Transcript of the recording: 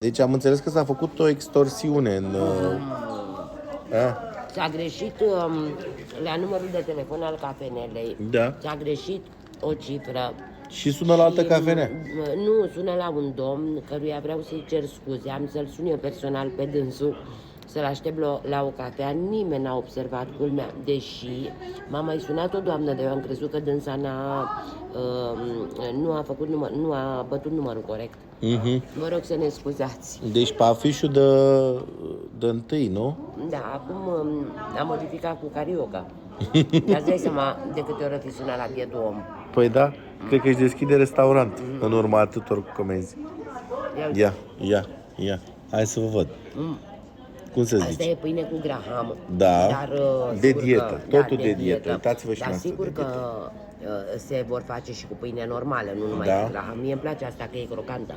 Deci am înțeles că s-a făcut o extorsiune în... S-a greșit la numărul de telefon al cafenelei. Da. S-a greșit o cifră. Și sună la altă cafenea. Nu, sună la un domn căruia vreau să-i cer scuze. Am să-l sun eu personal pe dânsul, să-l aștept la o cafea. Nimeni n-a observat, culmea, deși m-a mai sunat o doamnă, de eu am crezut că dânsa nu a bătut numărul corect. Vă rog să ne scuzați. Deci pe afișul de întâi, nu? Da, acum am modificat cu carioca. Dar-ți dai seama de câte ori fi sunat la bietul om. Păi da, cred că își deschide restaurant în urma atâtor comenzi. Ia. Hai să vă văd. Cum să zici? Asta e pâine cu graham. Da, Dar, de dietă, totul de dietă. Uitați-vă și dar noastră sigur de că dietă. se vor face și cu pâine normală, nu numai Da. cu graham. Mie îmi place asta că e crocantă.